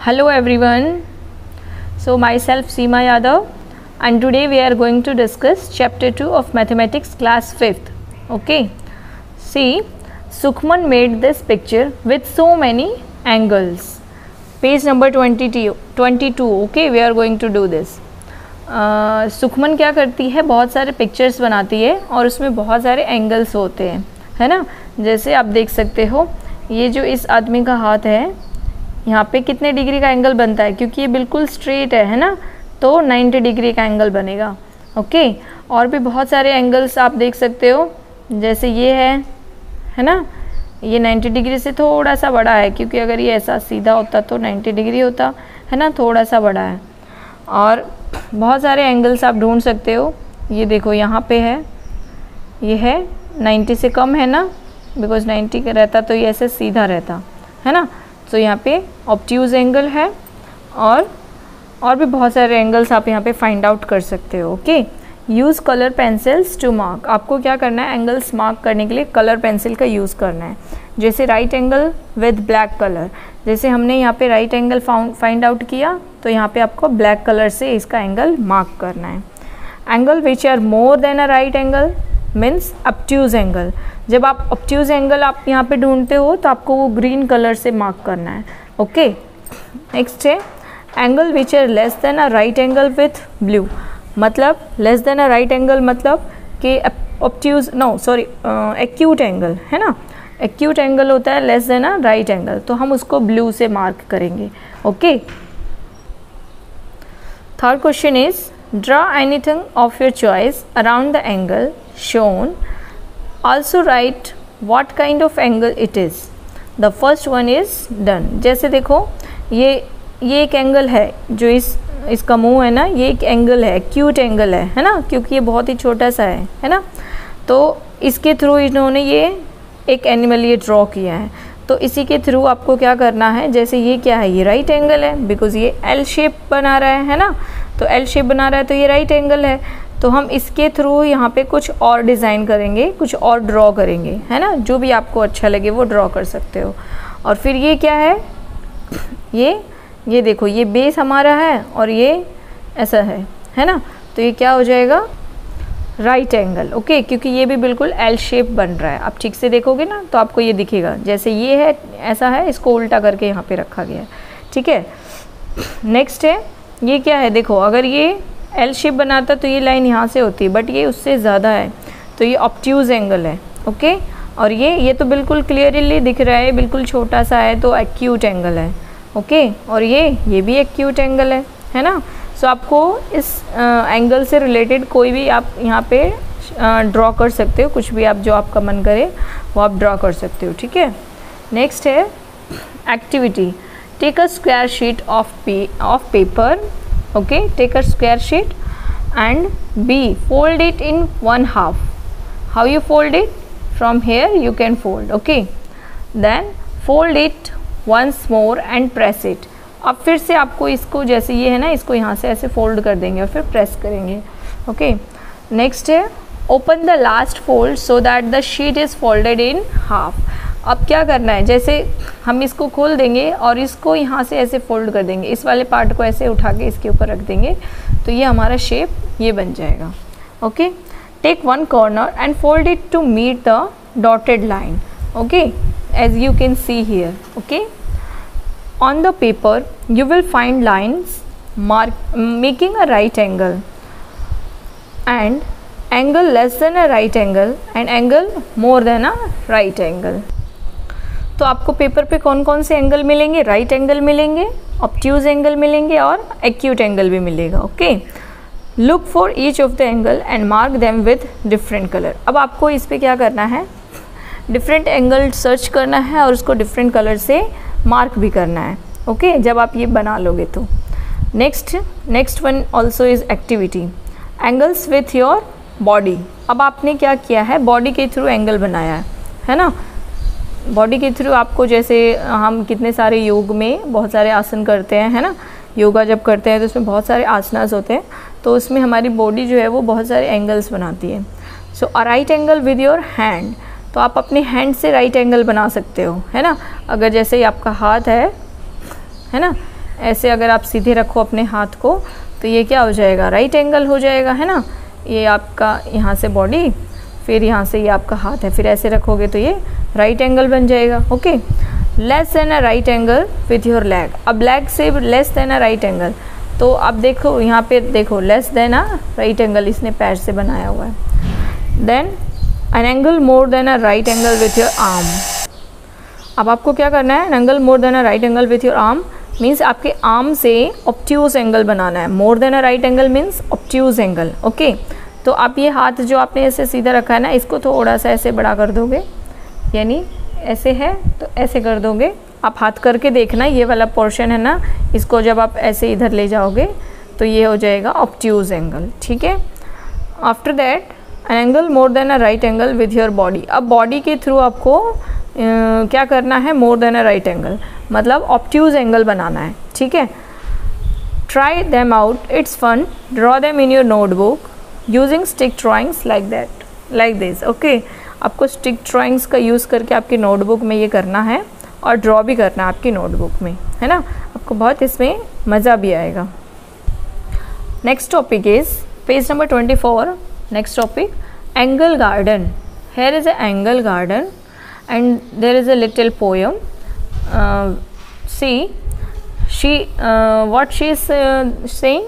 Hello everyone. So myself Seema Yadav and today we are going to discuss chapter 2 of mathematics class 5th. Okay. See, Sukhman made this picture with so many angles. Page number 22. Okay, we are going to do this. Sukhman क्या करती है, बहुत सारे pictures बनाती है और उसमें बहुत सारे एंगल्स होते हैं, है ना। जैसे आप देख सकते हो ये जो इस आदमी का हाथ है, यहाँ पे कितने डिग्री का एंगल बनता है, क्योंकि ये बिल्कुल स्ट्रेट है ना, तो 90 डिग्री का एंगल बनेगा। ओके, और भी बहुत सारे एंगल्स आप देख सकते हो, जैसे ये है ना, ये 90 डिग्री से थोड़ा सा बड़ा है, क्योंकि अगर ये ऐसा सीधा होता तो 90 डिग्री होता, है ना, थोड़ा सा बड़ा है। और बहुत सारे एंगल्स आप ढूंढ सकते हो। ये देखो यहाँ पे है, ये है 90 से कम है ना, बिकॉज 90 का रहता तो ये ऐसे सीधा रहता, है ना। तो यहाँ पे ऑब्ट्यूज एंगल है और भी बहुत सारे एंगल्स आप यहाँ पे फाइंड आउट कर सकते हो। Okay, use colour pencils to mark. आपको क्या करना है, एंगल्स मार्क करने के लिए कलर पेंसिल का यूज़ करना है। जैसे right angle with black colour, जैसे हमने यहाँ पे राइट एंगल फाइंड आउट किया, तो यहाँ पे आपको ब्लैक कलर से इसका एंगल मार्क करना है। Angle which are more than a right angle means obtuse angle. जब आप ऑब्ट्यूज एंगल आप यहाँ पे ढूंढते हो तो आपको वो ग्रीन कलर से मार्क करना है। ओके, नेक्स्ट है angle which are less than a right angle with blue. मतलब less than a right angle मतलब कि ऑब्ट्यूज एक्यूट एंगल, है ना। एक्यूट एंगल होता है less than a right angle, तो हम उसको ब्लू से मार्क करेंगे। Okay, third question is draw anything of your choice around the angle shown. Also write what kind of angle it is. The first one is done. जैसे देखो ये एक angle है, जो इसका मुंह है ना, ये एक एंगल है, एक्यूट एंगल है ना, क्योंकि ये बहुत ही छोटा सा है ना। तो इसके थ्रू इन्होंने ये एक एनिमल ये ड्रॉ किया है, तो इसी के थ्रू आपको क्या करना है, जैसे ये क्या है, ये राइट एंगल है, बिकॉज ये एल शेप बना रहा है ना, तो एल शेप बना रहा है तो ये राइट एंगल है। तो हम इसके थ्रू यहाँ पे कुछ और डिज़ाइन करेंगे, कुछ और ड्रॉ करेंगे, है ना, जो भी आपको अच्छा लगे वो ड्रॉ कर सकते हो। और फिर ये क्या है, ये देखो ये बेस हमारा है और ये ऐसा है ना, तो ये क्या हो जाएगा, राइट एंगल। ओके, क्योंकि ये भी बिल्कुल एल शेप बन रहा है। आप ठीक से देखोगे ना तो आपको ये दिखेगा, जैसे ये है ऐसा है, इसको उल्टा करके यहाँ पे रखा गया है। ठीक है, नेक्स्ट है ये क्या है, देखो अगर ये एल शेप बनाता तो ये लाइन यहाँ से होती है, बट ये उससे ज़्यादा है, तो ये ऑब्ट्यूज एंगल है। ओके, और ये तो बिल्कुल क्लियरली दिख रहा है, बिल्कुल छोटा सा है, तो एक्यूट एंगल है। ओके, और ये भी एक्यूट एंगल है ना। सो आपको इस एंगल से रिलेटेड कोई भी आप यहाँ पे ड्रॉ कर सकते हो, कुछ भी आप जो आपका मन करे वो आप ड्रॉ कर सकते हो। ठीक है, नेक्स्ट है activity. Take a square sheet of paper. Okay, take a square sheet and B, fold it in 1/2. How you fold it? From here you can fold. Okay, then fold it once more and press it. अब फिर से आपको इसको, जैसे ये है ना, इसको यहाँ से ऐसे फोल्ड कर देंगे और फिर प्रेस करेंगे। ओके, नेक्स्ट है open the last fold so that the sheet is folded in half. अब क्या करना है, जैसे हम इसको खोल देंगे और इसको यहाँ से ऐसे फोल्ड कर देंगे, इस वाले पार्ट को ऐसे उठा के इसके ऊपर रख देंगे, तो ये हमारा शेप ये बन जाएगा। Okay, take one corner and fold it to meet the dotted line. Okay, as you can see here. Okay, on the paper you will find lines making a right angle and angle less than a right angle and angle more than a right angle. तो आपको paper पे कौन कौन से angle मिलेंगे, right angle मिलेंगे, obtuse angle मिलेंगे और एक्यूट एंगल भी मिलेगा। Okay, look for each of the angle and mark them with different colour. अब आपको इस पे क्या करना है, डिफरेंट एंगल सर्च करना है और उसको डिफरेंट कलर से मार्क भी करना है। ओके, जब आप ये बना लोगे तो। Next one also is activity, angles with your body. अब आपने क्या किया है, बॉडी के थ्रू एंगल बनाया है ना। बॉडी के थ्रू आपको, जैसे हम कितने सारे योग में बहुत सारे आसन करते हैं, है ना, योगा जब करते हैं तो उसमें बहुत सारे आसनास होते हैं, तो उसमें हमारी बॉडी जो है वो बहुत सारे एंगल्स बनाती है। So a right angle with your hand, तो आप अपने हैंड से राइट एंगल बना सकते हो, है ना। अगर जैसे आपका हाथ है ना, ऐसे अगर आप सीधे रखो अपने हाथ को तो ये क्या हो जाएगा, राइट एंगल हो जाएगा, है ना। ये आपका यहाँ से बॉडी, फिर यहाँ से ये आपका हाथ है, फिर ऐसे रखोगे तो ये राइट एंगल बन जाएगा। Okay, less than a right angle with your leg. अब लेग से less than a right angle, तो अब देखो यहाँ पे देखो, less than a right angle इसने पैर से बनाया हुआ है। Then an angle more than a right angle with your arm. अब आपको क्या करना है, an angle more than a right angle with your arm means आपके आर्म से ऑब्ट्यूज एंगल बनाना है। More than a right angle means obtuse angle. Okay, तो आप ये हाथ जो आपने ऐसे सीधा रखा है ना, इसको थोड़ा सा ऐसे बड़ा कर दोगे, यानी ऐसे है तो ऐसे कर दोगे। आप हाथ करके देखना, ये वाला पोर्शन है ना, इसको जब आप ऐसे इधर ले जाओगे तो ये हो जाएगा ऑब्ट्यूज एंगल। ठीक है, after that an angle more than a right angle with your body. अब बॉडी के थ्रू आपको क्या करना है, more than a right angle मतलब ऑब्ट्यूज एंगल बनाना है। ठीक है, try them out, it's fun, draw them in your notebook using stick drawings like that, like this. Okay, आपको स्टिक ड्राइंग्स का यूज़ करके आपकी नोटबुक में ये करना है और ड्रॉ भी करना है आपकी नोटबुक में, है ना। आपको बहुत इसमें मज़ा भी आएगा। Next topic is page number 24। Next topic, angle garden. Here is a angle garden and there is a little poem. See she what she is saying.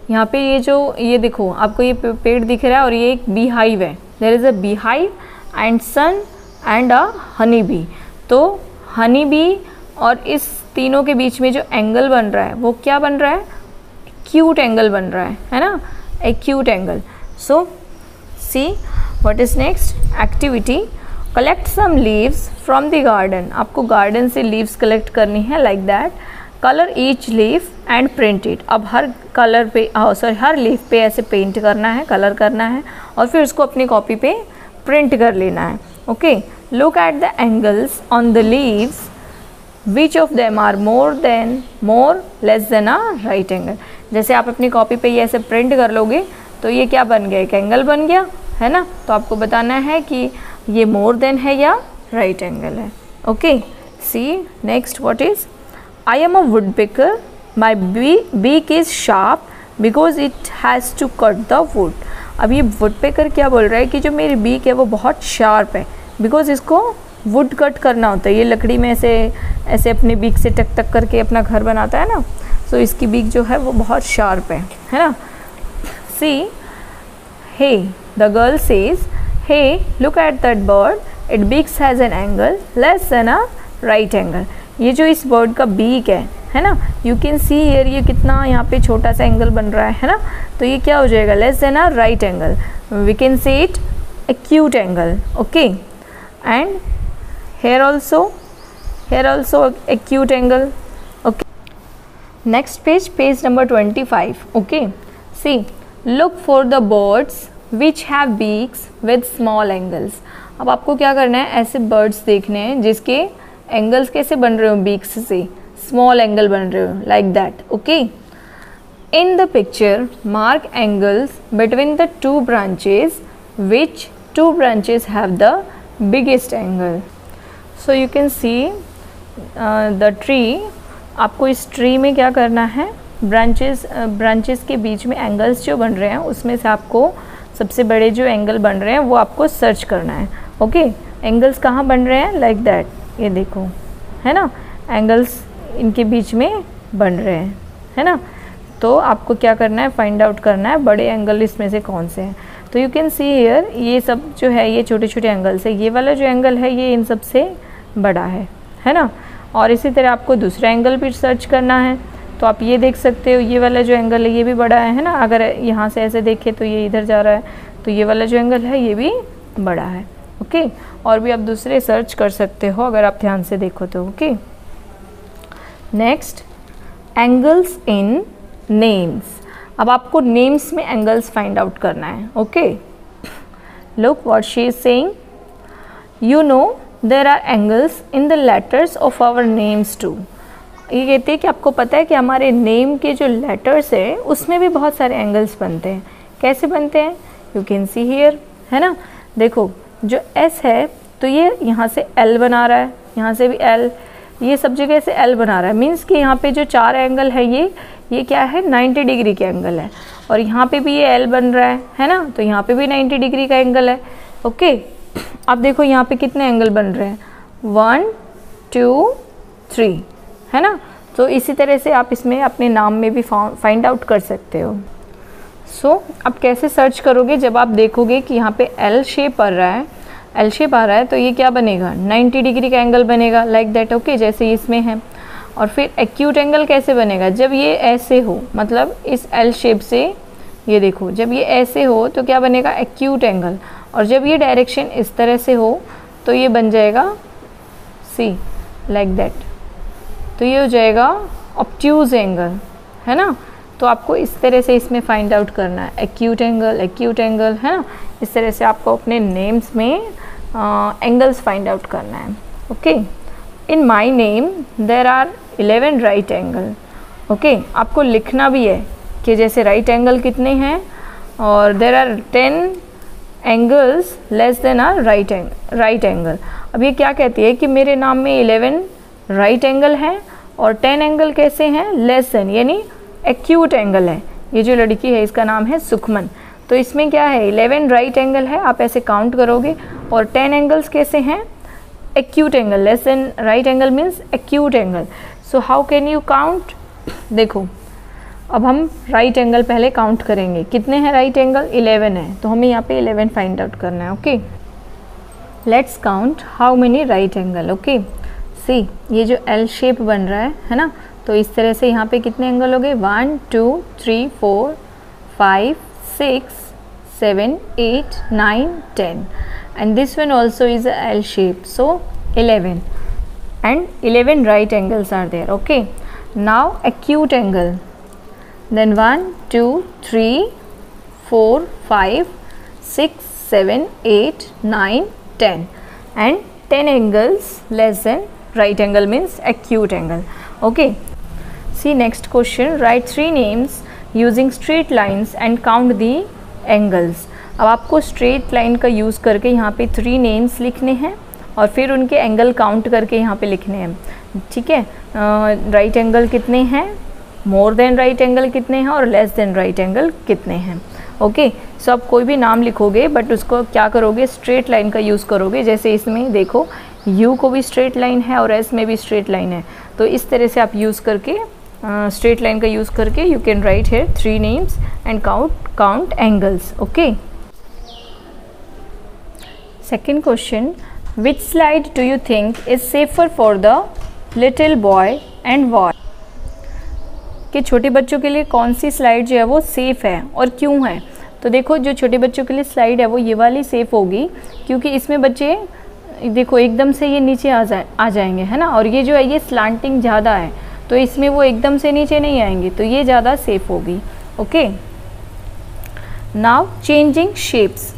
यहाँ पे ये जो ये देखो आपको ये पेड़ दिख रहा है और ये एक बी हाइव है। There is a beehive and sun and a honey bee. तो हनी बी और इस तीनों के बीच में जो एंगल बन रहा है वो क्या बन रहा है, क्यूट एंगल बन रहा है ना, a cute angle. So see what is next activity, collect some leaves from the garden. आपको गार्डन से लीव्स कलेक्ट करनी है like that. Colour each leaf and print it. अब हर कलर पे हर लीफ पे ऐसे पेंट करना है, कलर करना है और फिर उसको अपनी कॉपी पे प्रिंट कर लेना है। Okay, look at the angles on the leaves, which of them are more less than a right angle. जैसे आप अपनी कॉपी पे ये ऐसे प्रिंट कर लोगे तो ये क्या बन गया, एक एंगल बन गया, है ना। तो आपको बताना है कि ये मोर देन है या राइट एंगल है। Okay, see next what is, I am a woodpecker, my beak is sharp because it has to cut the wood। अब ये woodpecker क्या बोल रहा है कि जो मेरी बीक है वो बहुत शार्प है, बिकॉज इसको वुड कट करना होता है। ये लकड़ी में ऐसे ऐसे अपने बीक से टक टक करके अपना घर बनाता है ना, सो इसकी बीक जो है वो बहुत शार्प है ना। See hey, the girl says hey look at that bird, it beaks has an angle less than a right angle. ये जो इस बर्ड का बीक है ना, यू कैन सी हियर, ये कितना यहाँ पे छोटा सा एंगल बन रहा है ना। तो ये क्या हो जाएगा, less than a right angle, we can say it acute angle. Okay, and here also acute angle. Okay, next page number 25। Okay, see look for the birds which have beaks with small angles. अब आपको क्या करना है, ऐसे birds देखने हैं जिसके angles कैसे बन रहे हो, बीक्स से स्मॉल एंगल बन रहे हो like that. Okay, in the picture mark angles between the two branches, which two branches have the biggest angle. So you can see the tree. आपको इस ट्री में क्या करना है, ब्रांचेस के बीच में एंगल्स जो बन रहे हैं उसमें से आपको सबसे बड़े जो एंगल बन रहे हैं वो आपको सर्च करना है। ओके, एंगल्स कहाँ बन रहे हैं, लाइक दैट, ये देखो, है ना, एंगल्स इनके बीच में बन रहे हैं, है ना। तो आपको क्या करना है, फाइंड आउट करना है बड़े एंगल इसमें से कौन से हैं। तो यू कैन सी हियर, ये सब जो है ये छोटे छोटे एंगल्स है, ये वाला जो एंगल है ये इन सब से बड़ा है ना। और इसी तरह आपको दूसरा एंगल भी सर्च करना है, तो आप ये देख सकते हो, ये वाला जो एंगल है ये भी बड़ा है ना। अगर यहाँ से ऐसे देखें तो ये इधर जा रहा है, तो ये वाला जो एंगल है ये भी बड़ा है। ओके, और भी आप दूसरे सर्च कर सकते हो अगर आप ध्यान से देखो तो। Okay, next, angles in names. अब आपको नेम्स में एंगल्स फाइंड आउट करना है। Okay, look what she is saying, you know there are angles in the letters of our names too. ये कहते हैं कि आपको पता है कि हमारे नेम के जो लेटर्स है उसमें भी बहुत सारे एंगल्स बनते हैं। कैसे बनते हैं, यू कैन सी हियर, है ना। देखो जो एस है तो ये यहाँ से एल बना रहा है, यहाँ से भी एल, ये सब जगह से एल बना रहा है, मीन्स कि यहाँ पे जो 4 एंगल है ये क्या है 90 डिग्री के एंगल है, और यहाँ पे भी ये एल बन रहा है ना, तो यहाँ पे भी 90 डिग्री का एंगल है। ओके, अब देखो यहाँ पे कितने एंगल बन रहे हैं 1 2 3, है ना। तो इसी तरह से आप इसमें अपने नाम में भी फाइंड आउट कर सकते हो। सो अब कैसे सर्च करोगे, जब आप देखोगे कि यहाँ पे एल शेप आ रहा है, एल शेप आ रहा है, तो ये क्या बनेगा 90 डिग्री का एंगल बनेगा, लाइक दैट। ओके, जैसे इसमें है। और फिर एक्यूट एंगल कैसे बनेगा, जब ये ऐसे हो, मतलब इस एल शेप से ये देखो, जब ये ऐसे हो तो क्या बनेगा एक्यूट एंगल, और जब ये डायरेक्शन इस तरह से हो तो ये बन जाएगा सी, लाइक दैट। तो ये हो जाएगा ऑब्ट्यूज एंगल, है ना। तो आपको इस तरह से इसमें फाइंड आउट करना है एक्यूट एंगल, है ना। इस तरह से आपको अपने नेम्स में एंगल्स फाइंड आउट करना है। Okay, in my name there are 11 right angle. Okay, आपको लिखना भी है कि जैसे राइट एंगल कितने हैं, और there are 10 angles less than are right angle. अब ये क्या कहती है कि मेरे नाम में 11 राइट एंगल हैं और 10 एंगल कैसे हैं लेस देन, यानी एक्यूट एंगल है। ये जो लड़की है इसका नाम है सुखमन, तो इसमें क्या है 11 राइट एंगल है, आप ऐसे काउंट करोगे, और 10 एंगल्स कैसे हैं acute angle, less then right angle means acute angle. So how can you count, देखो अब हम राइट एंगल पहले काउंट करेंगे, कितने हैं राइट एंगल 11 है, तो हमें यहाँ पे 11 फाइंड आउट करना है। Okay, let's count how many right angle. Okay, see ये जो एल शेप बन रहा है ना, तो इस तरह से यहाँ पे कितने एंगल हो गए 1 2 3 4 5 6 7 8 9 10, and this one also is a L shape, so 11, and 11 right angles are there. Okay, now acute angle, then 1 2 3 4 5 6 7 8 9 10, and 10 angles less than right angle means acute angle. Okay, see next question, write 3 names using straight lines and count the angles. अब आपको straight line का use करके यहाँ पे 3 names लिखने हैं और फिर उनके एंगल काउंट करके यहाँ पे लिखने हैं, ठीक है। राइट एंगल कितने हैं, मोर देन राइट एंगल कितने हैं, और लेस देन राइट एंगल कितने हैं। ओके, सो आप कोई भी नाम लिखोगे बट उसको क्या करोगे स्ट्रेट लाइन का यूज़ करोगे। जैसे इसमें देखो U को भी स्ट्रेट लाइन है और S में भी स्ट्रेट लाइन है, तो इस तरह से आप यूज़ करके स्ट्रेट लाइन का यूज़ करके you can write here 3 names and count angles. Okay, second question, which slide do you think is safer for the little boy and why? कि छोटे बच्चों के लिए कौन सी स्लाइड जो है वो सेफ़ है और क्यों है। तो देखो जो छोटे बच्चों के लिए स्लाइड है वो ये वाली सेफ़ होगी, क्योंकि इसमें बच्चे देखो एकदम से ये नीचे आ जाएंगे, है ना, और ये जो है ये स्लांटिंग ज़्यादा है, तो इसमें वो एकदम से नीचे नहीं आएंगे, तो ये ज़्यादा सेफ़ होगी। Okay, now changing shapes,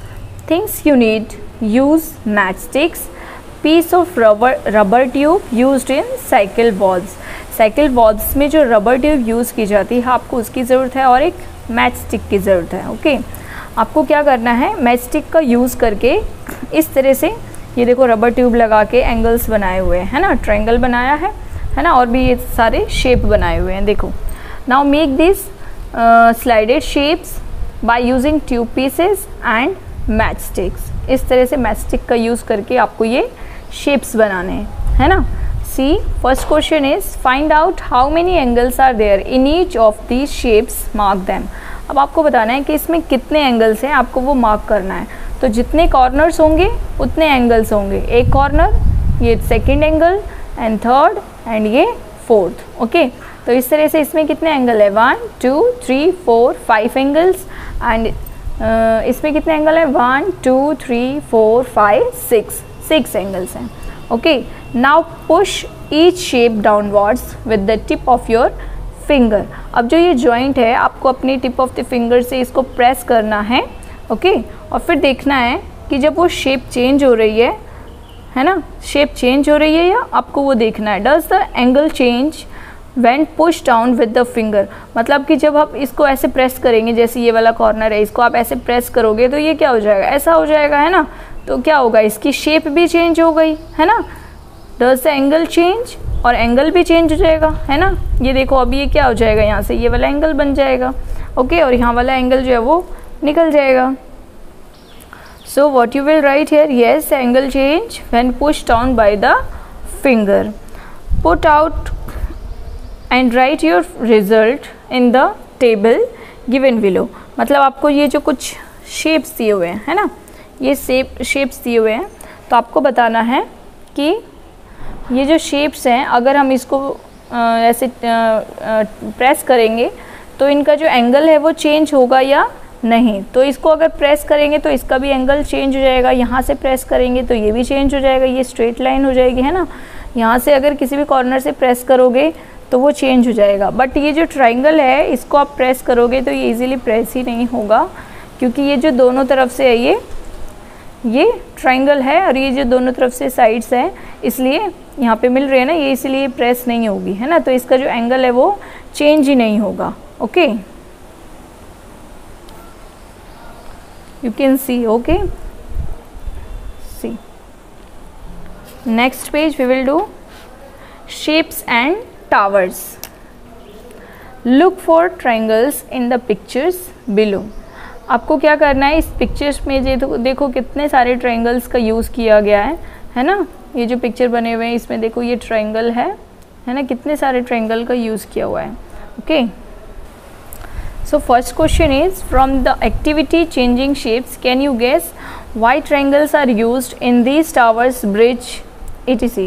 things you need, use matchsticks, piece of rubber tube used in cycle balls. Cycle balls में जो रबर ट्यूब यूज़ की जाती है आपको उसकी ज़रूरत है और एक मैच स्टिक की ज़रूरत है। ओके, आपको क्या करना है मैच स्टिक का यूज़ करके इस तरह से ये देखो रबर ट्यूब लगा के एंगल्स बनाए हुए हैं, है ना, ट्रायंगल बनाया है ना, और भी ये सारे शेप बनाए हुए हैं। देखो now make this slided shapes by using tube pieces and match sticks. इस तरह से मैच स्टिक का यूज़ करके आपको ये शेप्स बनाने हैं, है ना। See first question is find out how many angles are there in each of these shapes, mark them. अब आपको बताना है कि इसमें कितने एंगल्स हैं, आपको वो मार्क करना है। तो जितने कॉर्नर्स होंगे उतने एंगल्स होंगे, एक कॉर्नर, ये second angle and third and ये फोर्थ। ओके, तो इस तरह से इसमें कितने एंगल है 1 2 3 4 5 एंगल्स, एंड इसमें कितने एंगल है 1 2 3 4 5 6 एंगल्स हैं। Okay, now push each shape downwards with the tip of your finger. अब जो ये जॉइंट है आपको अपनी टिप ऑफ द फिंगर से इसको प्रेस करना है। ओके, और फिर देखना है कि जब वो शेप चेंज हो रही है ना, शेप चेंज हो रही है या आपको वो देखना है does the angle change when push down with the finger. मतलब कि जब आप इसको ऐसे प्रेस करेंगे, जैसे ये वाला कॉर्नर है, इसको आप ऐसे प्रेस करोगे तो ये क्या हो जाएगा, ऐसा हो जाएगा, है ना। तो क्या होगा, इसकी शेप भी चेंज हो गई, है ना। डज द एंगल चेंज, और एंगल भी चेंज हो जाएगा, है ना। ये देखो अभी ये क्या हो जाएगा, यहाँ से ये वाला एंगल बन जाएगा, ओके, और यहाँ वाला एंगल जो है वो निकल जाएगा। So what you will write here, yes angle change when pushed down by the finger. Put out and right your result in the table given below. मतलब आपको ये जो कुछ शेप्स दिए हुए हैं, है ना, ये शेप्स दिए हुए हैं, तो आपको बताना है कि ये जो शेप्स हैं अगर हम इसको ऐसे प्रेस करेंगे तो इनका जो एंगल है वो चेंज होगा या नहीं। तो इसको अगर प्रेस करेंगे तो इसका भी एंगल चेंज हो जाएगा, यहाँ से प्रेस करेंगे तो ये भी चेंज हो जाएगा, ये स्ट्रेट लाइन हो जाएगी, है ना। यहाँ से अगर किसी भी कॉर्नर से प्रेस करोगे तो वो चेंज हो जाएगा। बट ये जो ट्राइंगल है इसको आप प्रेस करोगे तो ये इजीली प्रेस ही नहीं होगा, क्योंकि ये जो दोनों तरफ से है ये ट्राइंगल है और ये जो दोनों तरफ से साइड्स हैं इसलिए यहाँ पे मिल रहे हैं ना, ये इसलिए प्रेस नहीं होगी, है ना। तो इसका जो एंगल है वो चेंज ही नहीं होगा, okay, you can see, okay. See next page we will do shapes and towers. Look for triangles in the pictures below. आपको क्या करना है, इस पिक्चर्स में देखो कितने सारे ट्राइंगल्स का यूज़ किया गया है ना। ये जो पिक्चर बने हुए हैं इसमें देखो ये ट्राइंगल है ना, कितने सारे ट्राइंगल का यूज़ किया हुआ है, okay. So first question is from the activity changing shapes can you guess why triangles are used in these towers bridge etc।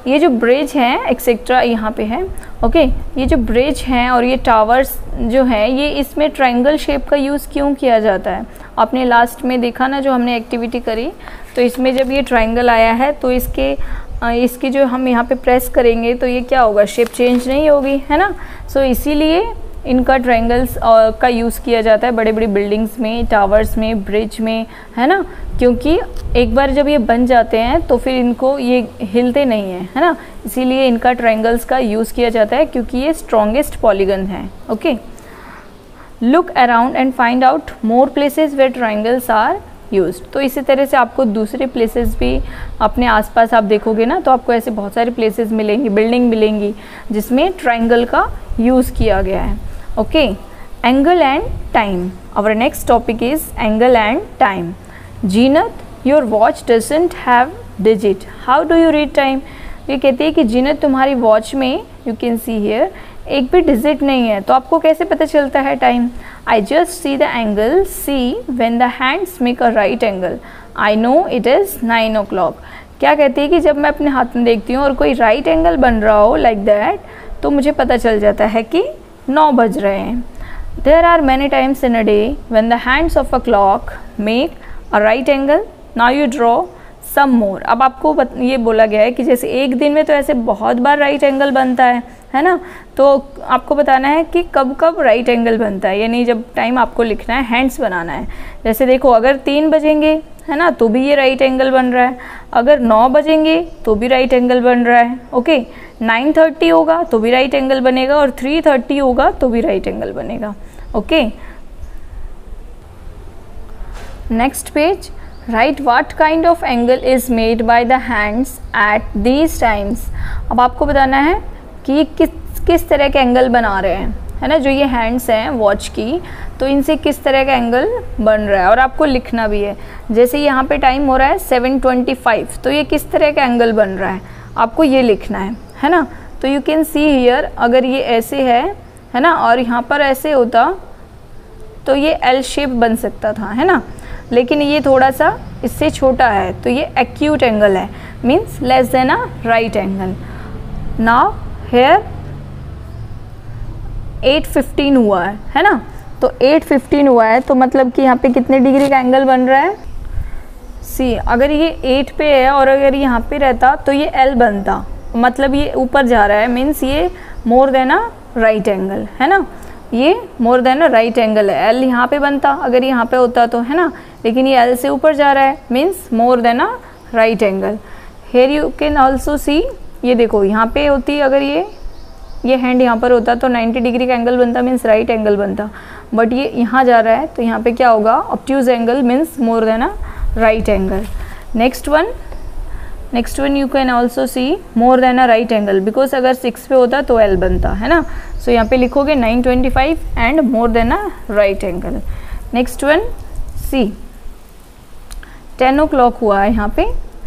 ये जो ब्रिज है एक्सेट्रा यहाँ पे है, ओके। ये जो ब्रिज हैं और ये टावर्स जो हैं ये इसमें ट्रायंगल शेप का यूज़ क्यों किया जाता है। आपने लास्ट में देखा ना जो हमने एक्टिविटी करी, तो इसमें जब ये ट्रायंगल आया है तो इसकी जो हम यहाँ पे प्रेस करेंगे तो ये क्या होगा, शेप चेंज नहीं होगी, है ना। सो इसीलिए इनका ट्रायंगल्स का यूज़ किया जाता है बड़े बड़ी बिल्डिंग्स में, टावर्स में, ब्रिज में, है ना। क्योंकि एक बार जब ये बन जाते हैं तो फिर इनको ये हिलते नहीं हैं, है ना। इसीलिए इनका ट्रायंगल्स का यूज़ किया जाता है क्योंकि ये स्ट्रॉन्गेस्ट पॉलीगन है, okay. Look around and find out more places where triangles are used. तो इसी तरह से आपको दूसरे प्लेसेस भी अपने आसपास आप देखोगे ना तो आपको ऐसे बहुत सारे प्लेसेस मिलेंगी, बिल्डिंग मिलेंगी जिसमें ट्रायंगल का यूज़ किया गया है, okay. Angle and time, our next topic is angle and time. Zeenat, your watch doesn't have digit, how do you read time. ये कहते हैं कि जीनत तुम्हारी वॉच में, यू कैन सी हियर, एक भी डिजिट नहीं है, तो आपको कैसे पता चलता है time. I just see the angle see when the hands make a right angle, I know it is 9 o'clock। क्या कहती है कि जब मैं अपने हाथ में देखती हूँ और कोई राइट एंगल बन रहा हो लाइक दैट, तो मुझे पता चल जाता है कि 9 बज रहे हैं। There are many times in a day when the hands of a clock make a right angle, now you draw some more. अब आपको ये बोला गया है कि जैसे एक दिन में तो ऐसे बहुत बार राइट एंगल बनता है ना। तो आपको बताना है कि कब कब राइट एंगल बनता है, यानी जब टाइम आपको लिखना है, हैंड्स बनाना है। जैसे देखो अगर 3 बजेंगे, है ना, तो भी ये राइट एंगल बन रहा है। अगर 9 बजेंगे तो भी राइट एंगल बन रहा है, ओके। 9:30 होगा तो भी राइट एंगल बनेगा और 3:30 होगा तो भी राइट एंगल बनेगा, okay. Next page, right what kind of angle is made by the hands at these times. अब आपको बताना है कि ये किस तरह के एंगल बना रहे हैं, है ना। जो ये हैंड्स हैं वॉच की, तो इनसे किस तरह का एंगल बन रहा है और आपको लिखना भी है। जैसे यहाँ पे टाइम हो रहा है 7:25, तो ये किस तरह का एंगल बन रहा है आपको ये लिखना है ना। तो यू कैन सी हियर, अगर ये ऐसे है ना, और यहाँ पर ऐसे होता तो ये एल शेप बन सकता था, है ना। लेकिन ये थोड़ा सा इससे छोटा है तो ये एक्यूट एंगल है, means less than a right angle. Now here 8:15 हुआ है ना। तो 8:15 हुआ है तो मतलब कि यहाँ पे कितने डिग्री का एंगल बन रहा है। सी, अगर ये 8 पे है और अगर यहाँ पे रहता तो ये एल बनता, मतलब ये ऊपर जा रहा है, मीन्स ये मोर देन अ राइट एंगल, है ना। ये मोर देन अ राइट एंगल है। एल यहाँ पे बनता अगर यहाँ पे होता तो, है ना, लेकिन ये एल से ऊपर जा रहा है, means more than a right angle. Here you can also see, ये देखो यहाँ पे होती, अगर ये हैंड यहाँ पर होता तो 90 डिग्री का एंगल बनता, मीन्स राइट एंगल बनता। बट ये यहाँ जा रहा है तो यहाँ पे क्या होगा, obtuse angle, means more than a right angle. Next one, next one you can also C more than a right angle, because अगर 6 पे होता तो L बनता है ना। सो यहाँ पे लिखोगे 925 and more than a right angle. Next one see 10 o'clock हुआ है यहाँ पे,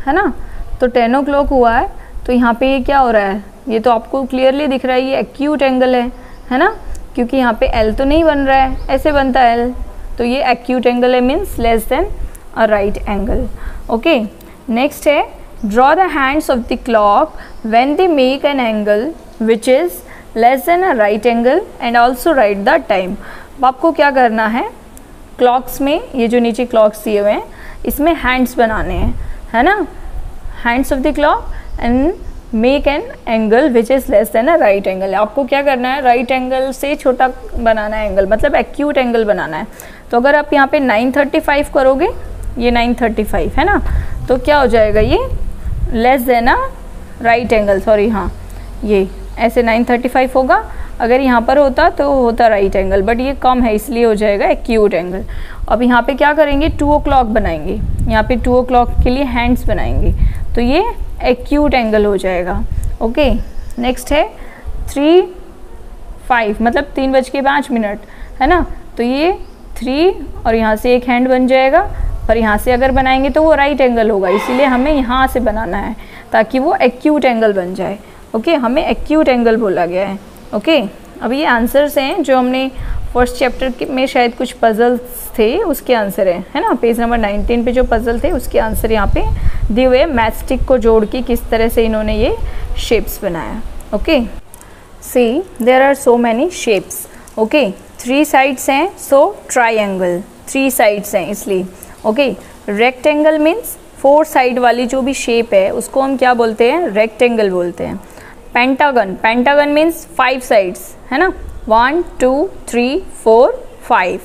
है ना। तो 10 o'clock हुआ है तो यहाँ पे ये क्या हो रहा है, ये तो आपको क्लियरली दिख रहा है, ये एक्यूट एंगल है ना, क्योंकि यहाँ पे L तो नहीं बन रहा है, ऐसे बनता है L, तो ये एक्यूट एंगल है, means less than a right angle. Okay, next है draw the hands of the clock when they make an angle which is less than a right angle and also write the time. अब आपको क्या करना है, clocks में ये जो नीचे क्लॉक्स दिए हुए हैं इसमें हैंड्स बनाने हैं, है ना, hands of the clock and make an angle which is less than a right angle. आपको क्या करना है, राइट एंगल से छोटा बनाना है एंगल, मतलब एक्यूट एंगल बनाना है। तो अगर आप यहाँ पे 935 करोगे, ये 935 है ना, तो क्या हो जाएगा, ये less than a right angle, sorry हाँ, ये ऐसे 935 होगा। अगर यहाँ पर होता तो होता राइट एंगल, बट ये कम है इसलिए हो जाएगा एक्यूट एंगल। अब यहाँ पे क्या करेंगे, 2 o'clock बनाएंगे, यहाँ पे 2 o'clock के लिए हैंड्स बनाएंगे, तो ये एक्यूट एंगल हो जाएगा। ओके, नेक्स्ट है 3:05 मतलब 3:05 है ना, तो ये 3 और यहाँ से एक हैंड बन जाएगा, पर यहाँ से अगर बनाएंगे तो वो राइट एंगल होगा, इसीलिए हमें यहाँ से बनाना है ताकि वो एक्यूट एंगल बन जाए। ओके, हमें एक्यूट एंगल बोला गया है। ओके, अब ये आंसर्स हैं जो हमने फर्स्ट चैप्टर में शायद कुछ पजल्स थे उसके आंसर है ना, पेज नंबर 19 पे जो पजल थे उसके आंसर यहाँ पे दिए हुए, मैच स्टिक को जोड़ के किस तरह से इन्होंने ये शेप्स बनाया। Okay, see there are so many shapes. Okay, 3 sides हैं, सो ट्राइंगल, 3 साइड्स हैं इसलिए। ओके, रेक्टेंगल मीन्स 4 साइड वाली जो भी शेप है उसको हम क्या बोलते हैं, रेक्टेंगल बोलते हैं। पेंटागन, पेंटागन मीन्स 5 साइड्स, है ना, 1 2 3 4 5,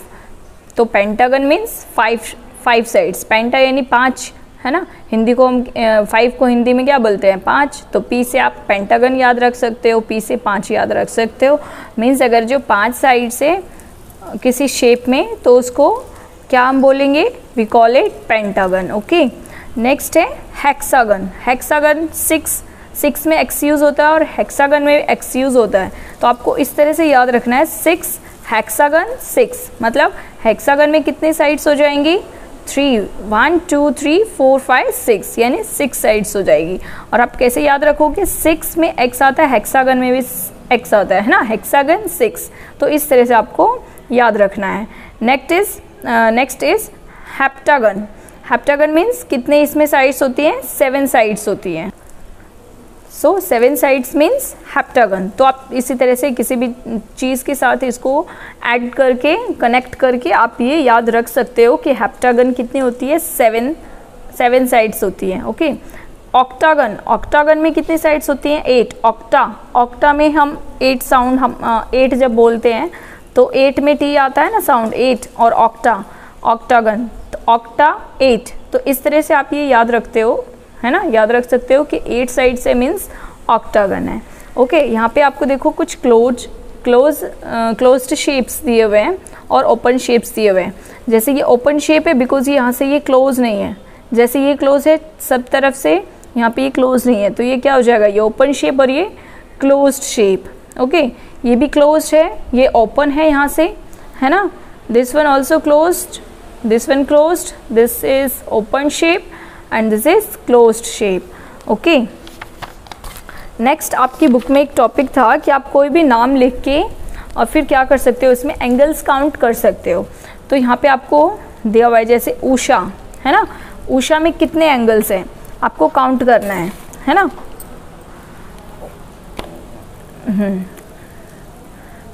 तो पेंटागन मीन्स 5 साइड्स, पेंटा यानी 5, है ना, हिंदी को हम 5 को हिंदी में क्या बोलते हैं, 5, तो P से आप पेंटागन याद रख सकते हो, P से 5 याद रख सकते हो। मीन्स अगर जो 5 साइड से किसी शेप में, तो उसको क्या हम बोलेंगे, we call it pentagon. Okay, next है हेक्सागन, हेक्सागन 6 में एक्स यूज़ होता है और हेक्सागन में एक्स यूज़ होता है, तो आपको इस तरह से याद रखना है, 6 हेक्सागन 6, मतलब हेक्सागन में कितने साइड्स हो जाएंगी, 3, 1 2 3 4 5 6, यानी 6 साइड्स हो जाएगी। और आप कैसे याद रखोगे, 6 में एक्स आता है, हेक्सागन में भी एक्स आता है ना, हेक्सागन 6, तो इस तरह से आपको याद रखना है। Next is heptagon, heptagon means कितने इसमें साइड्स होती हैं, 7 साइड्स होती हैं, सो 7 साइड्स मीन्स हेप्टागन। तो आप इसी तरह से किसी भी चीज़ के साथ इसको ऐड करके, कनेक्ट करके आप ये याद रख सकते हो कि हेप्टागन कितनी होती है, 7 साइड्स होती हैं। ओके, ऑक्टागन, ऑक्टागन में कितनी साइड्स होती हैं, 8, ऑक्टा में हम 8 साउंड, हम 8 जब बोलते हैं तो 8 में टी आता है ना साउंड, 8, और ऑक्टागन, तो ऑक्टा 8, तो इस तरह से आप ये याद रखते हो, है ना, याद रख सकते हो कि 8 साइड से मीन्स ऑक्टागन है। ओके, यहाँ पे आपको देखो कुछ क्लोज्ड शेप्स दिए हुए हैं और ओपन शेप्स दिए हुए हैं। जैसे ये ओपन शेप है बिकॉज यहाँ से ये क्लोज नहीं है, जैसे ये क्लोज है सब तरफ से, यहाँ पे ये क्लोज नहीं है, तो ये क्या हो जाएगा, ये ओपन शेप और ये क्लोज्ड शेप। ओके, ये भी क्लोज्ड है, ये ओपन है यहाँ से, है ना, this one also closed, this one closed, this is open shape and this is closed shape. Okay, next आपकी बुक में एक टॉपिक था कि आप कोई भी नाम लिख के और फिर क्या कर सकते हो, इसमें एंगल्स काउंट कर सकते हो। तो यहाँ पे आपको दिया हुआ है, जैसे उषा है ना, उषा में कितने एंगल्स हैं आपको काउंट करना है ना।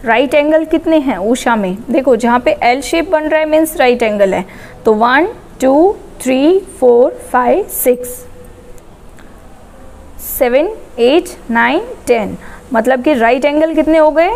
राइट एंगल कितने हैं उषा में, देखो जहाँ पे एल शेप बन रहा है मीन्स राइट एंगल है, तो 1 2 3 4 5 6 7 8 9 10, मतलब कि राइट एंगल कितने हो गए,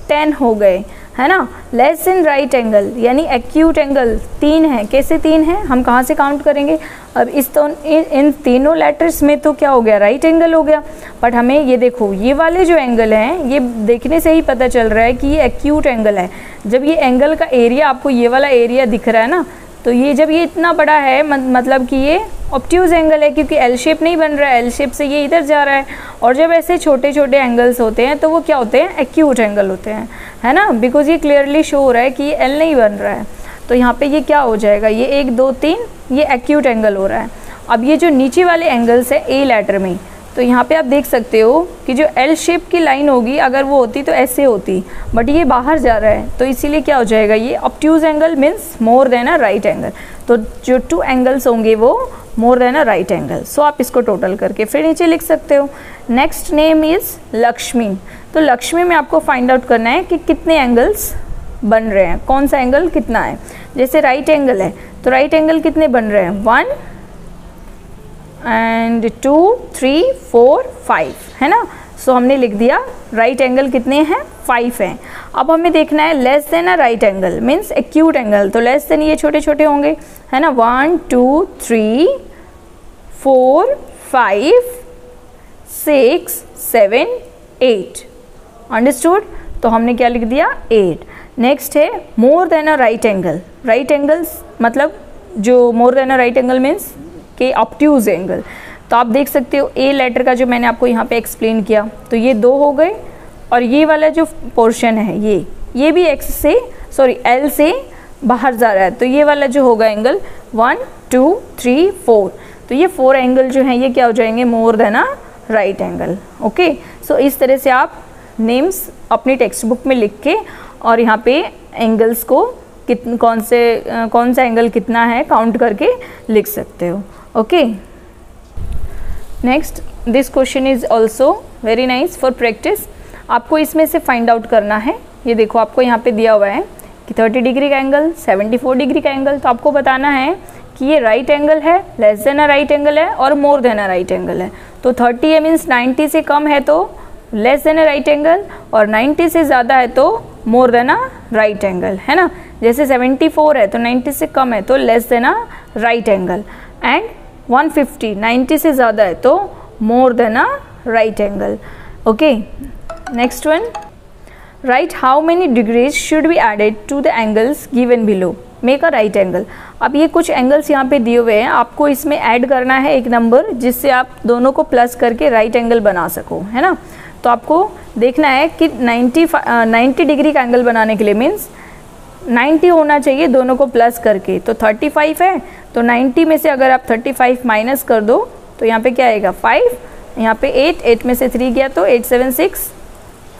10 हो गए, है ना। लेस देन राइट एंगल यानी एक्यूट एंगल 3 है, कैसे 3 है, हम कहाँ से काउंट करेंगे, अब इन तीनों लेटर्स में तो क्या हो गया, राइट एंगल हो गया, बट हमें ये देखो ये वाले जो एंगल हैं ये देखने से ही पता चल रहा है कि ये एक्यूट एंगल है। जब ये एंगल का एरिया आपको ये वाला एरिया दिख रहा है ना, तो ये जब ये इतना बड़ा है मतलब कि ये ऑब्ट्यूज एंगल है, क्योंकि एल शेप नहीं बन रहा है, एल शेप से ये इधर जा रहा है। और जब ऐसे छोटे छोटे एंगल्स होते हैं तो वो क्या होते हैं, एक्यूट एंगल होते हैं, है ना, बिकॉज ये क्लियरली शो हो रहा है कि ये एल नहीं बन रहा है। तो यहाँ पे ये क्या हो जाएगा, ये 1 2 3 ये एक्यूट एंगल हो रहा है। अब ये जो नीचे वाले एंगल्स है ए लेटर में, तो यहाँ पे आप देख सकते हो कि जो एल शेप की लाइन होगी अगर वो होती तो ऐसे होती, बट ये बाहर जा रहा है, तो इसीलिए क्या हो जाएगा, ये obtuse angle means more than a right angle. तो जो 2 एंगल्स होंगे वो more than a right angle. So आप इसको टोटल करके फिर नीचे लिख सकते हो। Next name is Lakshmi. तो लक्ष्मी में आपको फाइंड आउट करना है कि कितने एंगल्स बन रहे हैं, कौन सा एंगल कितना है। जैसे राइट एंगल है तो राइट एंगल कितने बन रहे हैं, 1 and 2 3 4 5, है ना। सो हमने लिख दिया राइट एंगल कितने हैं, 5 हैं। अब हमें देखना है less than a right angle means acute angle, तो लेस देन ये छोटे छोटे होंगे, है ना, 1 2 3 4 5 6 7 8, अंडरस्टूड। तो हमने क्या लिख दिया, 8। नेक्स्ट है more than a right angle. Right angles मतलब जो मोर than a right angle means के ऑब्ट्यूज एंगल। तो आप देख सकते हो ए लेटर का जो मैंने आपको यहाँ पे एक्सप्लेन किया, तो ये 2 हो गए, और ये वाला जो पोर्शन है ये भी एक्स से एल से बाहर जा रहा है, तो ये वाला जो होगा एंगल 1 2 3 4, तो ये 4 एंगल जो हैं ये क्या हो जाएंगे, more than a right angle. Okay, so इस तरह से आप नेम्स अपनी टेक्स्ट बुक में लिख के और यहाँ पे एंगल्स को कौन सा एंगल कितना है काउंट करके लिख सकते हो। Okay, next this question is also very nice for practice. आपको इसमें से फाइंड आउट करना है, ये देखो आपको यहाँ पे दिया हुआ है कि 30 डिग्री का एंगल, 74 डिग्री का एंगल, तो आपको बताना है कि ये राइट एंगल है, less than a right angle है और मोर देन अ राइट एंगल है। तो 30 है मीन्स 90 से कम है तो less than a right angle, और 90 से ज़्यादा है तो more than a right angle, है ना। जैसे 74 है तो 90 से कम है तो less than a right angle, and 150 90 से ज़्यादा है तो more than a right angle. Okay, next one, right how many degrees should be added to the angles given below, make a right angle. अब ये कुछ एंगल्स यहाँ पे दिए हुए हैं, आपको इसमें ऐड करना है एक नंबर जिससे आप दोनों को प्लस करके राइट एंगल बना सको, है ना। तो आपको देखना है कि 90 डिग्री का एंगल बनाने के लिए मीन्स 90 होना चाहिए दोनों को प्लस करके। तो 35 है तो 90 में से अगर आप 35 माइनस कर दो तो यहाँ पे क्या आएगा, 5, यहाँ पे 8 में से 3 गया तो 8 7 6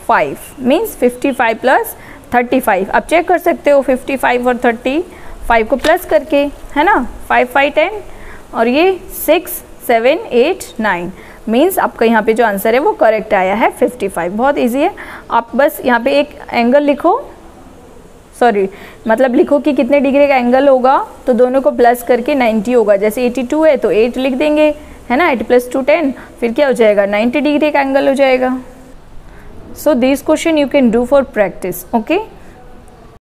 5 मीन्स 55 प्लस 35। आप चेक कर सकते हो 55 और 35 को प्लस करके, है ना, 5 5 10 और ये 6 7 8 9 मीन्स आपका यहाँ पे जो आंसर है वो करेक्ट आया है 55। बहुत इजी है, आप बस यहाँ पे एक एंगल लिखो, मतलब लिखो कि कितने डिग्री का एंगल होगा, तो दोनों को प्लस करके 90 होगा। जैसे 82 है तो 8 लिख देंगे, है ना, 8 + 2 10, फिर क्या हो जाएगा 90 डिग्री का एंगल हो जाएगा। So this question you can do for practice. Okay.